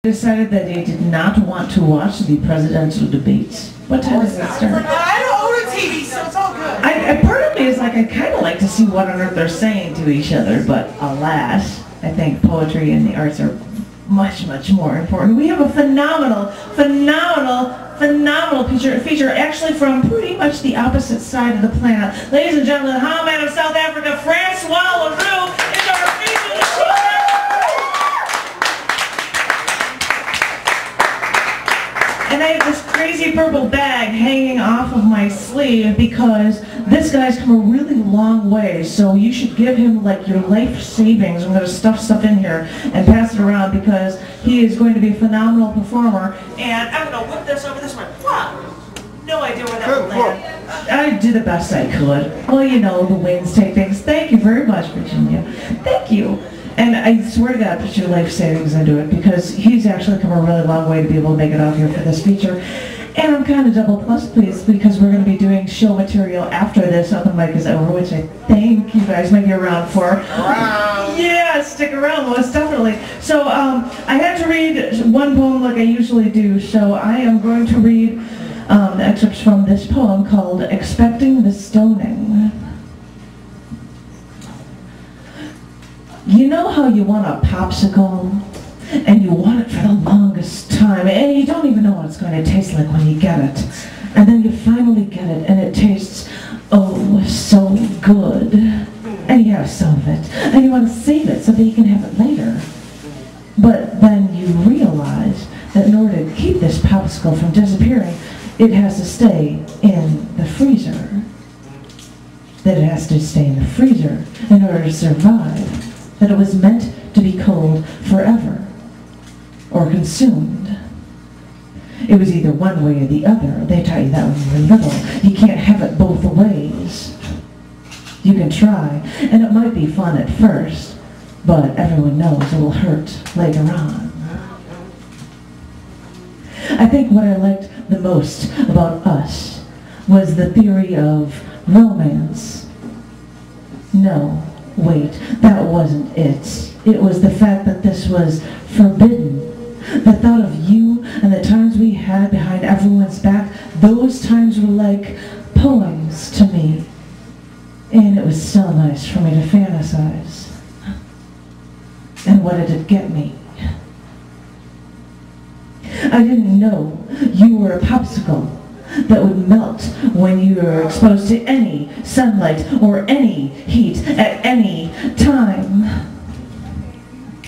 decided that they did not want to watch the presidential debates. What time does it start? I don't own a TV, so it's all good. Part of me is like, I kind of like to see what on earth they're saying to each other, but alas, I think poetry and the arts are much, much more important. We have a phenomenal feature actually from pretty much the opposite side of the planet. Ladies and gentlemen, the Howman of South Africa, Francois LaRue, is our feature this evening. And I have this crazy purple bag hanging off of my sleeve because this guy's come a really long way, so you should give him like your life savings. I'm going to stuff stuff in here and pass it around because he is going to be a phenomenal performer. And I'm going to whip this over this way. Wow! No idea where that will land. I did the best I could. Well, you know, the winds take things. Thank you very much, Virginia. Thank you. And I swear to God, put your life savings into it because he's actually come a really long way to be able to make it out here for this feature. And I'm kind of double plus pleased because we're going to be doing show material after this open mic is over, which I think you guys might be around for. Yeah, stick around, most definitely. So I had to read one poem like I usually do, so I am going to read excerpts from this poem called Expecting the Stoning. You know how you want a popsicle, and you want it for the longest time, and you don't even know what it's going to taste like when you get it. And then you finally get it, and it tastes, oh, so good. And you have some of it, and you want to save it so that you can have it later. But then you realize that in order to keep this popsicle from disappearing, it has to stay in the freezer. That it has to stay in the freezer in order to survive. That it was meant to be cold forever, or consumed. It was either one way or the other. They taught you that when you were little. You can't have it both ways. You can try, and it might be fun at first, but everyone knows it will hurt later on. I think what I liked the most about us was the theory of romance. No. Wait, that wasn't it. It was the fact that this was forbidden. The thought of you and the times we had behind everyone's back, those times were like poems to me. And it was so nice for me to fantasize. And what did it get me? I didn't know you were a popsicle that would melt when you were exposed to any sunlight or any heat at any time.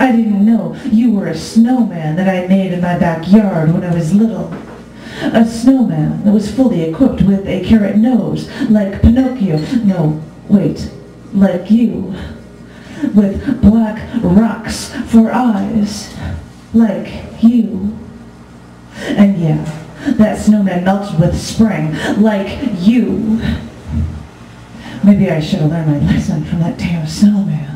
I didn't know you were a snowman that I made in my backyard when I was little. A snowman that was fully equipped with a carrot nose, like Pinocchio. No, wait, like you. With black rocks for eyes, like you. And yeah, that snowman melted with spring, like you. Maybe I should have learned my lesson from that damn snowman.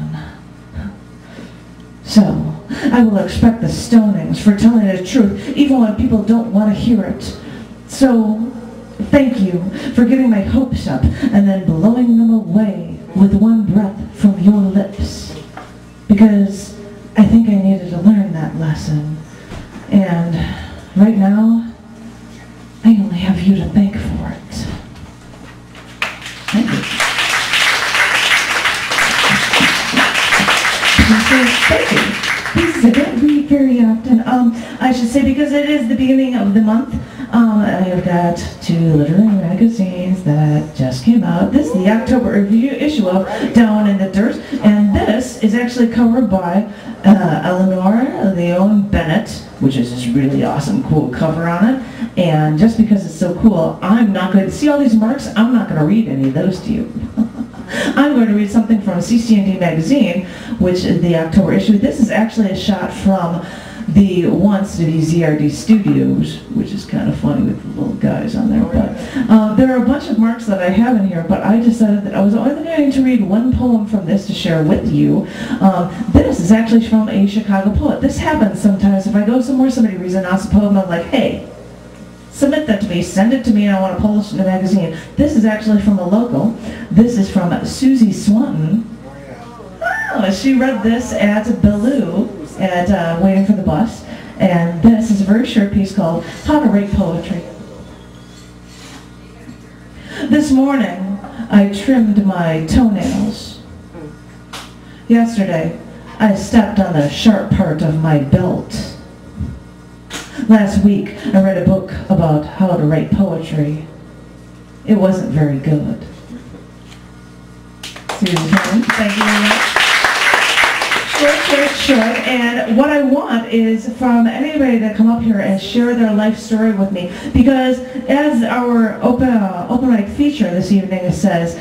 So, I will expect the stonings for telling the truth, even when people don't want to hear it. So, thank you for getting my hopes up and then blowing them away with one breath from your lips. Because I think I needed to learn that lesson. And right now, I only have you to thank for it. Thank you. Thank you. Pieces I don't read very often. I should say because it is the beginning of the month, I've got 2 literary magazines that just came out. This is the October issue of Down in the Dirt, and this is actually covered by Eleanor Leon Bennett, which is this really awesome, cool cover on it. And just because it's so cool, I'm not going to see all these marks. I'm not going to read any of those to you. I'm going to read something from cc&d magazine, which is the October issue. This is actually a shot from the once to be ZRD Studios, which is kind of funny with the little guys on there. But there are a bunch of marks that I have in here, but I decided that I was only going to read one poem from this to share with you. This is actually from a Chicago poet. This happens sometimes. If I go somewhere, somebody reads an awesome poem, I'm like, hey, submit that to me, send it to me, and I want to publish it in a magazine. This is actually from a local. This is from Susie Swanton. Oh, she read this at Bellew at Waiting for the Bus, And this is a very short piece called How to Write Poetry. This morning, I trimmed my toenails. Yesterday, I stepped on the sharp part of my belt. Last week, I read a book about how to write poetry. It wasn't very good. Susan, thank you very much. Short. And what I want is from anybody to come up here and share their life story with me. Because as our open mic feature this evening says,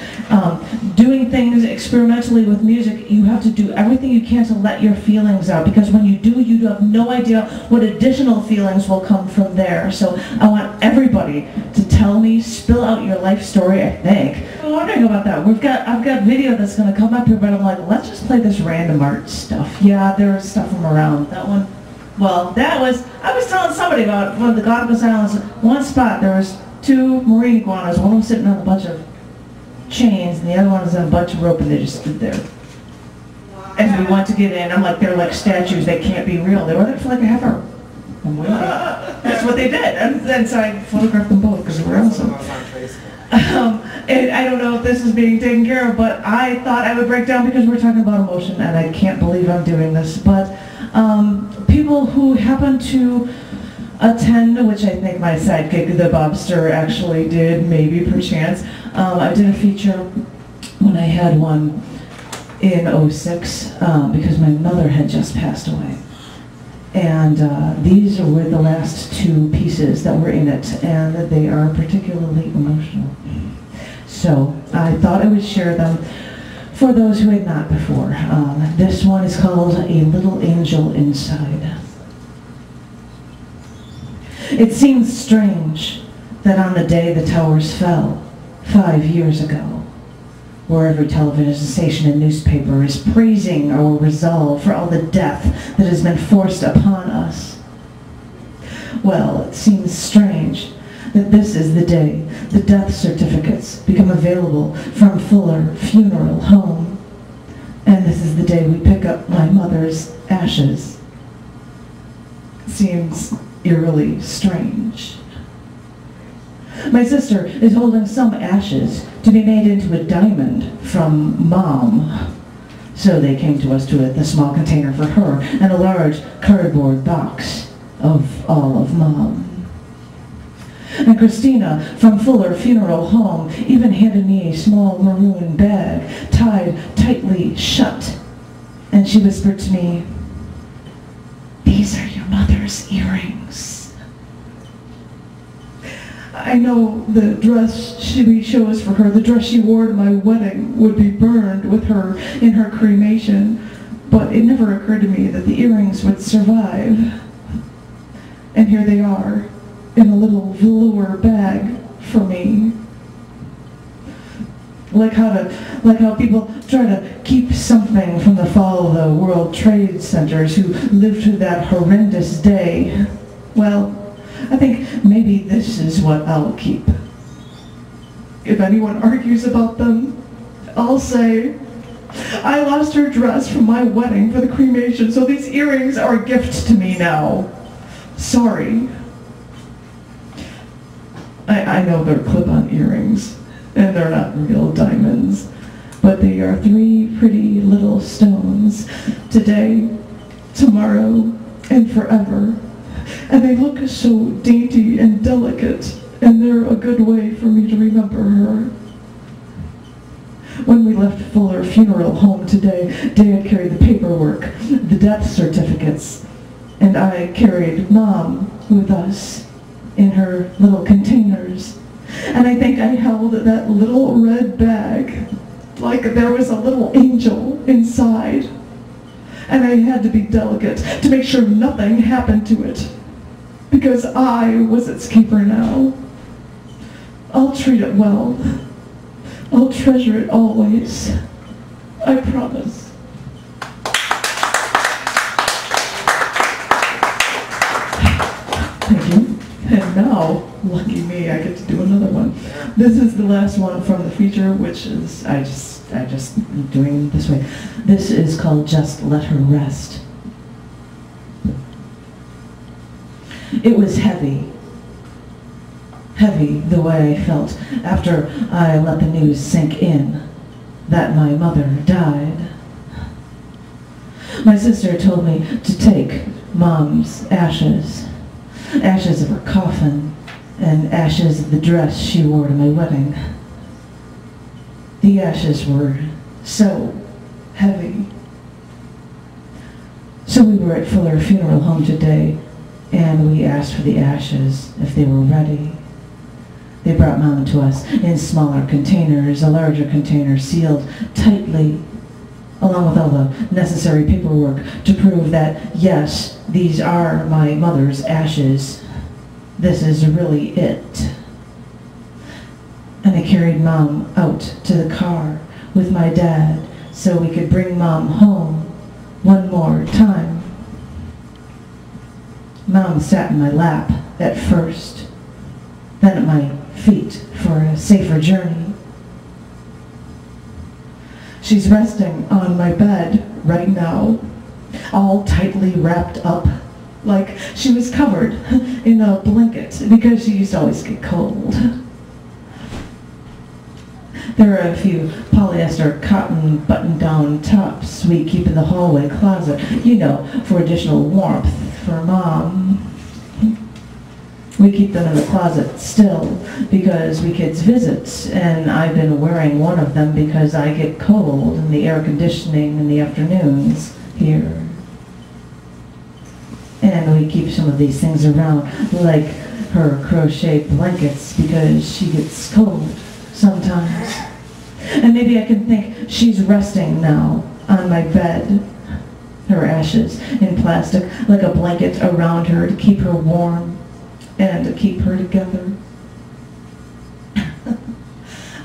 doing things experimentally with music, you have to do everything you can to let your feelings out. Because when you do, you have no idea what additional feelings will come from there. So I want everybody to tell me, spill out your life story, I think. I'm wondering about that. I've got video that's going to come up here, but I'm like, let's just play this random art stuff. Yeah, there's stuff from around. That one, well, I was telling somebody about one of the Galapagos Islands. One spot, there was 2 marine iguanas. One was sitting on a bunch of chains, and the other one was on a bunch of rope, and they just stood there. As we went to get in, I'm like, they're like statues. They can't be real. They were there for like a half hour. I'm waiting. That's what they did. And so I photographed them both because they were awesome. And I don't know if this is being taken care of, but I thought I would break down because we're talking about emotion, and I can't believe I'm doing this. But people who happen to attend, which I think my sidekick, the Bobster, actually did, maybe perchance. I did a feature when I had one in '06 because my mother had just passed away. And these were the last 2 pieces that were in it, and they are particularly emotional. So I thought I would share them for those who had not before. This one is called A Little Angel Inside. It seems strange that on the day the towers fell, 5 years ago, where every television station and newspaper is praising our resolve for all the death that has been forced upon us. Well, it seems strange that this is the day the death certificates become available from Fuller Funeral Home. And this is the day we pick up my mother's ashes. Seems eerily strange. My sister is holding some ashes to be made into a diamond from Mom. So they came to us with a small container for her and a large cardboard box of all of Mom. And Christina from Fuller Funeral Home even handed me a small maroon bag tied tightly shut. And she whispered to me, "These are your mother's earrings." I know the dress she chose for her, the dress she wore to my wedding, would be burned with her in her cremation, but it never occurred to me that the earrings would survive. And here they are, in a little velour bag for me. Like how people try to keep something from the fall of the World Trade Centers who lived through that horrendous day. Well, I think maybe this is what I'll keep. If anyone argues about them, I'll say, I lost her dress from my wedding for the cremation, so these earrings are a gift to me now. Sorry. I know they're clip-on earrings, and they're not real diamonds, but they are 3 pretty little stones, today, tomorrow, and forever. And they look so dainty and delicate, and they're a good way for me to remember her. When we left Fuller Funeral Home today, Dad carried the paperwork, the death certificates, and I carried Mom with us in her little containers. And I think I held that little red bag like there was a little angel inside. And I had to be delicate to make sure nothing happened to it, because I was its keeper now. I'll treat it well. I'll treasure it always. I promise. Thank you. And now, lucky me, I get to do another one. This is the last one from the feature, which is, I just doing it this way. This is called Just Let Her Rest. It was heavy. Heavy the way I felt after I let the news sink in that my mother died. My sister told me to take Mom's ashes, ashes of her coffin, and ashes of the dress she wore to my wedding. The ashes were so heavy. So we were at Fuller Funeral Home today, and we asked for the ashes if they were ready. They brought Mom to us in smaller containers, a larger container sealed tightly, along with all the necessary paperwork to prove that, yes, these are my mother's ashes. This is really it. And I carried Mom out to the car with my dad so we could bring Mom home one more time. Mom sat in my lap at first, then at my feet for a safer journey. She's resting on my bed right now, all tightly wrapped up, like she was covered in a blanket because she used to always get cold. There are a few polyester cotton button-down tops we keep in the hallway closet, you know, for additional warmth for Mom. We keep them in the closet still because we kids visit, and I've been wearing one of them because I get cold in the air conditioning in the afternoons here. And we keep some of these things around, like her crochet blankets, because she gets cold sometimes. And maybe I can think she's resting now on my bed, her ashes in plastic, like a blanket around her to keep her warm and to keep her together.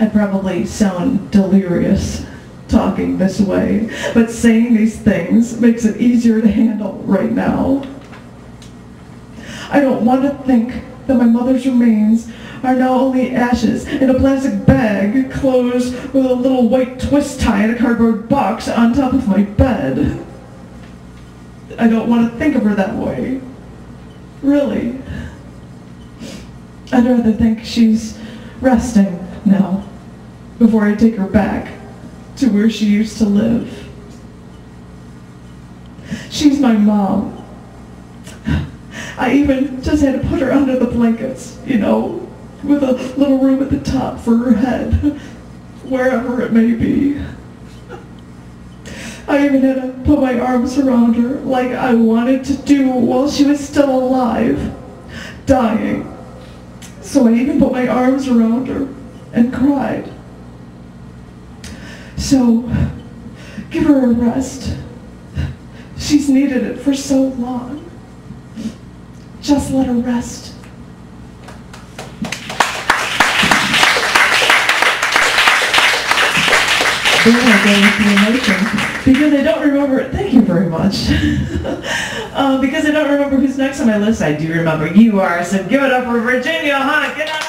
I probably sound delirious talking this way, but saying these things makes it easier to handle right now. I don't want to think that my mother's remains are now only ashes in a plastic bag closed with a little white twist tie in a cardboard box on top of my bed. I don't want to think of her that way. Really. I'd rather think she's resting now before I take her back to where she used to live. She's my mom. I even just had to put her under the blankets, you know, with a little room at the top for her head, wherever it may be. I even had to put my arms around her like I wanted to do while she was still alive, dying. So I even put my arms around her and cried. So, give her a rest. She's needed it for so long. Just let her rest. Then I go into the emotions because I don't remember. Thank you very much. Because I don't remember who's next on my list. I do remember you are. So give it up for Virginia, huh? Get on.